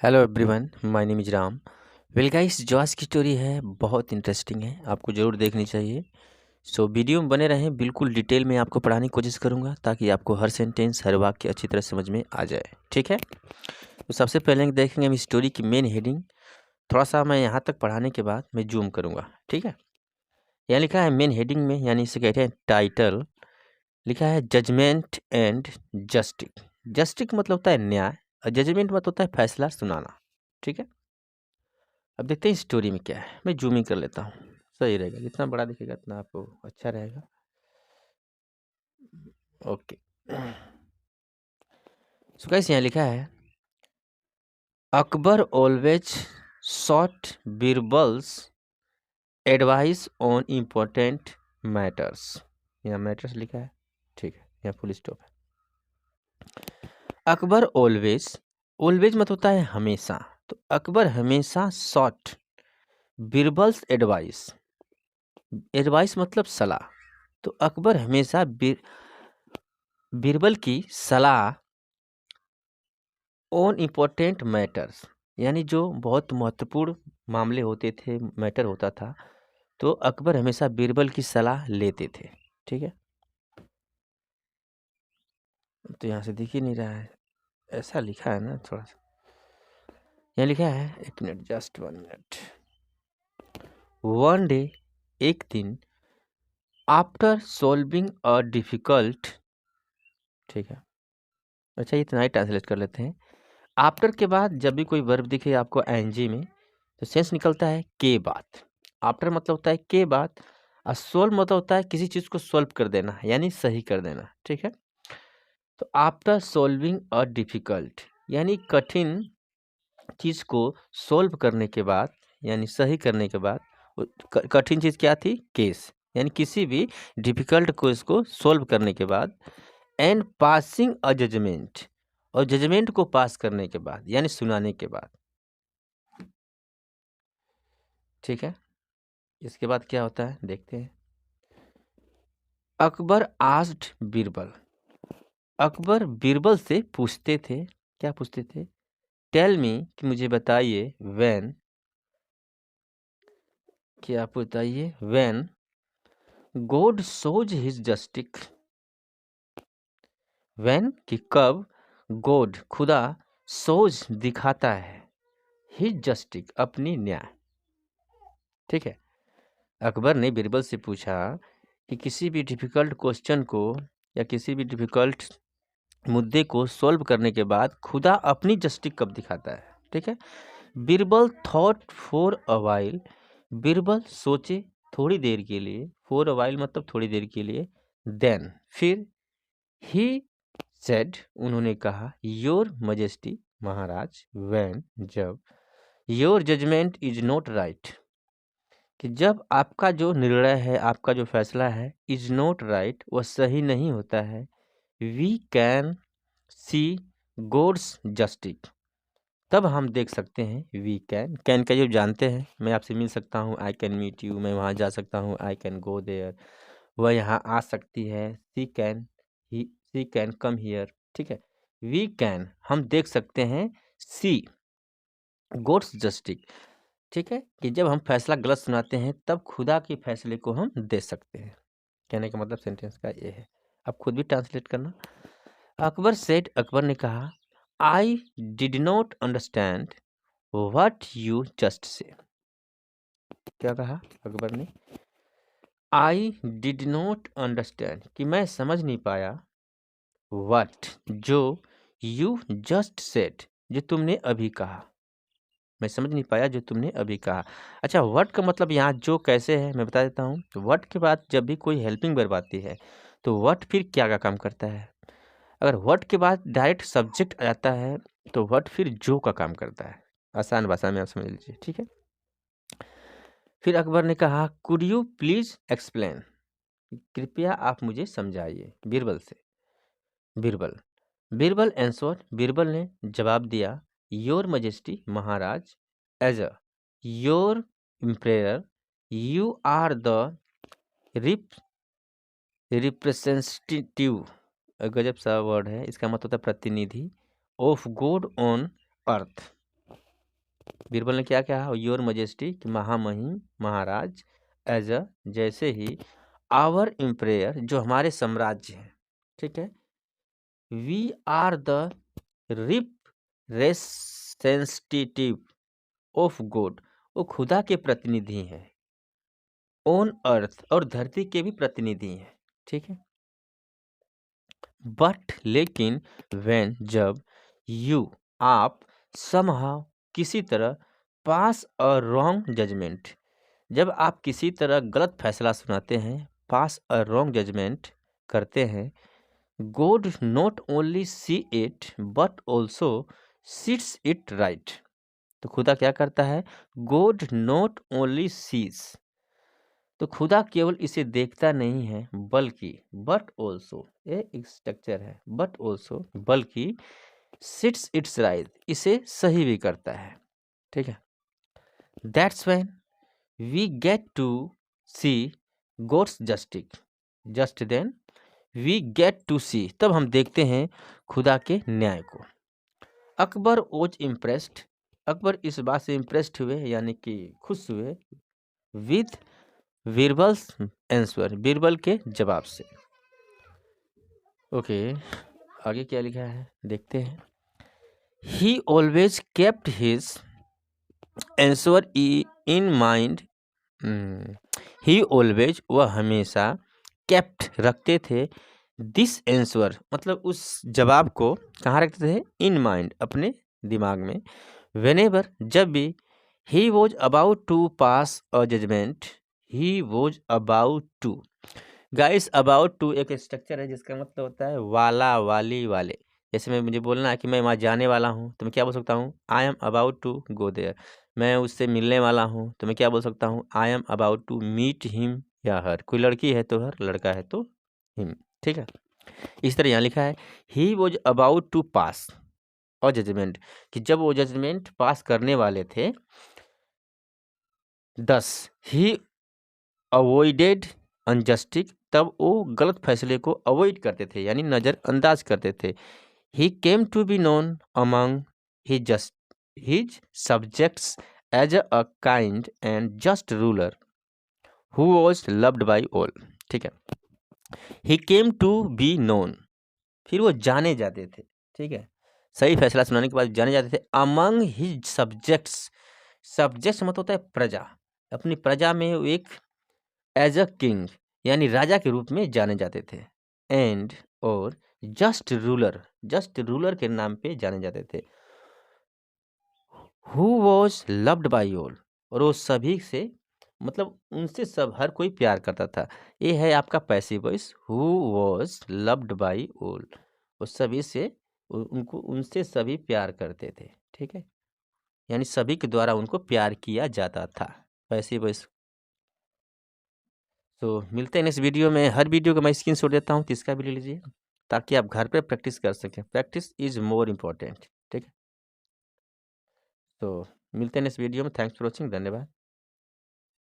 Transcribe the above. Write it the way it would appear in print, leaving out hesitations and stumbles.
Hello everyone, my name is Ram. Well guys, जो आज की स्टोरी है बहुत इंटरेस्टिंग है, आपको ज़रूर देखनी चाहिए। सो वीडियो में बने रहें, बिल्कुल डिटेल में आपको पढ़ाने की कोशिश करूंगा ताकि आपको हर सेंटेंस हर वाक्य अच्छी तरह समझ में आ जाए। ठीक है, तो सबसे पहले देखेंगे हम स्टोरी की मेन हेडिंग। थोड़ा सा मैं यहाँ तक पढ़ाने के बाद मैं जूम करूँगा। ठीक है, यहाँ लिखा है मेन हेडिंग में, यानी इसे कहते हैं टाइटल। लिखा है जजमेंट एंड जस्टिस। जस्टिस मतलब होता है न्याय और जजमेंट मतलब होता है फैसला सुनाना। ठीक है, अब देखते हैं स्टोरी में क्या है। मैं जूमिंग कर लेता हूँ, सही रहेगा, जितना बड़ा दिखेगा उतना आपको अच्छा रहेगा। ओके, सो गाइस यहाँ लिखा है Akbar always sought Birbal's advice on important matters. यहाँ मैटर्स लिखा है, ठीक है, यहाँ फुल स्टॉप है। अकबर ऑलवेज, ऑलवेज मतलब होता है हमेशा, तो अकबर हमेशा सॉट बीरबल्स एडवाइस, एडवाइस मतलब सलाह, तो अकबर हमेशा बीरबल की सलाह ऑन इम्पोर्टेंट मैटर्स, यानी जो बहुत महत्वपूर्ण मामले होते थे, मैटर होता था, तो अकबर हमेशा बीरबल की सलाह लेते थे। ठीक है, तो यहाँ से दिख ही नहीं रहा है, ऐसा लिखा है ना, थोड़ा सा यहाँ लिखा है, एक minute, just 1 minute. One day, एक दिन, आफ्टर सॉल्विंग अ डिफिकल्ट, ठीक है, अच्छा इतना ही ट्रांसलेट कर लेते हैं। आफ्टर के बाद जब भी कोई वर्ब दिखे आपको एनजी में, तो सेंस निकलता है के बाद। आफ्टर मतलब होता है के बाद, और सोल्व मतलब होता है किसी चीज़ को सॉल्व कर देना, यानी सही कर देना। ठीक है, तो आफ्टर सॉल्विंग अ डिफिकल्ट यानी कठिन चीज़ को सॉल्व करने के बाद, यानी सही करने के बाद, कठिन चीज़ क्या थी, केस, यानी किसी भी डिफिकल्ट को इसको सॉल्व करने के बाद, एंड पासिंग अ जजमेंट, और जजमेंट को पास करने के बाद, यानी सुनाने के बाद। ठीक है, इसके बाद क्या होता है देखते हैं। अकबर आस्क्ड बीरबल, अकबर बीरबल से पूछते थे, क्या पूछते थे, टेल मी, कि मुझे बताइए, व्हेन, कि आप बताइए, when God shows his justice, when कि कब, गॉड खुदा, शोज दिखाता है, हिज जस्टिस अपनी न्याय। ठीक है, अकबर ने बीरबल से पूछा कि किसी भी डिफिकल्ट क्वेश्चन को या किसी भी डिफिकल्ट मुद्दे को सॉल्व करने के बाद खुदा अपनी जस्टिस कब दिखाता है। ठीक है, Birbal thought for a while, Birbal सोचे थोड़ी देर के लिए, फॉर अ वाइल मतलब थोड़ी देर के लिए, देन फिर, ही सेड उन्होंने कहा, योर मजेस्टी महाराज, व्हेन जब, your judgement is not right, कि जब आपका जो निर्णय है, आपका जो फैसला है, इज नॉट राइट, वह सही नहीं होता है, we can see God's justice, तब हम देख सकते हैं, वी कैन का जो जानते हैं, मैं आपसे मिल सकता हूँ, आई कैन मीट यू, मैं वहाँ जा सकता हूँ, आई कैन गो देयर, वह यहाँ आ सकती है, सी कैन कम हियर। ठीक है, वी कैन हम देख सकते हैं, सी गॉड्स जस्टिस, ठीक है, कि जब हम फैसला गलत सुनाते हैं तब खुदा के फैसले को हम दे सकते हैं। कहने का मतलब सेंटेंस का ये है, आप खुद भी ट्रांसलेट करना। अकबर सेड, अकबर ने कहा, I did not understand what you just say, क्या कहा अकबर ने, आई डिड नॉट अंडरस्टैंड, कि मैं समझ नहीं पाया, व्हाट जो, यू जस्ट सेड जो तुमने अभी कहा, मैं समझ नहीं पाया जो तुमने अभी कहा। अच्छा, व्हाट का मतलब यहाँ जो कैसे है मैं बता देता हूँ। व्हाट के बाद जब भी कोई हेल्पिंग वर्ब आती है तो व्हाट फिर क्या का काम करता है। अगर व्हाट के बाद डायरेक्ट सब्जेक्ट आ जाता है तो व्हाट फिर जो का काम करता है। आसान भाषा में आप समझ लीजिए, ठीक है। फिर अकबर ने कहा, कुड यू प्लीज एक्सप्लेन, कृपया आप मुझे समझाइए, बीरबल से। बीरबल बीरबल आंसर, बीरबल ने जवाब दिया, योर मजेस्टी महाराज, as a your emperor, you are the representative, गजब सा वर्ड है, इसका मतलब होता है प्रतिनिधि, of God on earth, Birbal ने क्या कहा? योर मजेस्टी, कि महामहिम महाराज, एज अ, जैसे ही, आवर एम्परेयर, जो हमारे साम्राज्य हैं, ठीक है, we are the representative of God, वो खुदा के प्रतिनिधि हैं, ऑन अर्थ, और धरती के भी प्रतिनिधि हैं, ठीक है। बट लेकिन, व्हेन, जब, यू, आप, समहाउ, किसी तरह, पास अ रॉन्ग जजमेंट, जब आप किसी तरह गलत फैसला सुनाते हैं, पास अ रॉन्ग जजमेंट करते हैं, God not only see it but also seats it right. तो खुदा क्या करता है? गॉड नॉट ओनली सीज, तो खुदा केवल इसे देखता नहीं है, बल्कि, बट ऑल्सो, ये एक स्ट्रक्चर है, बट ऑल्सो, बल्कि, सिट्स इट्स राइट, इसे सही भी करता है, ठीक है। That's when we get to see God's justice, just then we get to see, तब हम देखते हैं खुदा के न्याय को। अकबर वॉज इम्प्रेस्ड, अकबर इस बात से इम्प्रेस्ड हुए, यानी कि खुश हुए, विद बीरबल्स आंसर, बीरबल के जवाब से। ओके, आगे क्या लिखा है देखते हैं। ही always kept his answer in mind, he always, वह हमेशा, केप्ट रखते थे, दिस आंसर, मतलब उस जवाब को कहाँ रखते थे? इन माइंड, अपने दिमाग में। व्हेनेवर, जब भी, he was about to pass a judgment, he was about to, guys, about to एक स्ट्रक्चर है जिसका मतलब होता है वाला, वाली, वाले। जैसे मैं, मुझे बोलना है कि मैं वहाँ जाने वाला हूँ, तो मैं क्या बोल सकता हूँ? I am about to go there. मैं उससे मिलने वाला हूँ, तो मैं क्या बोल सकता हूँ? I am about to meet him या हर। कोई लड़की है तो हर, लड़का है तो हिम, ठीक है। इस तरह यहाँ लिखा है, ही वॉज अबाउट टू पास और जजमेंट, कि जब वो जजमेंट पास करने वाले थे, 10 ही अवॉइडेड अनजस्टिस, तब वो गलत फैसले को अवॉइड करते थे, यानी नज़रअंदाज करते थे। He came to be known among his subjects as a kind and just ruler who was loved by all, ठीक है। He came to be known, फिर वो जाने जाते थे, ठीक है, सही फैसला सुनाने के बाद जाने जाते थे, अमंग हिज सब्जेक्ट्स, सब्जेक्ट्स मतलब होता है प्रजा, अपनी प्रजा में वो एक एज अ किंग, यानी राजा के रूप में जाने जाते थे, एंड, और, जस्ट रूलर, जस्ट रूलर के नाम पे जाने जाते थे, who was loved by all, और वो सभी से, मतलब उनसे सब, हर कोई प्यार करता था। ये है आपका passive voice, who was loved by all, वो सभी से, उनको, उनसे सभी प्यार करते थे, ठीक है, यानी सभी के द्वारा उनको प्यार किया जाता था, पैसिव वॉइस। तो मिलते हैं नेक्स्ट वीडियो में। हर वीडियो का मैं स्क्रीनशॉट देता हूँ, तो इसका भी ले लीजिए, ताकि आप घर पे प्रैक्टिस कर सकें। प्रैक्टिस इज मोर इम्पोर्टेंट, ठीक है। तो मिलते हैं नेक्स्ट वीडियो में। थैंक्स फॉर वॉचिंग, धन्यवाद।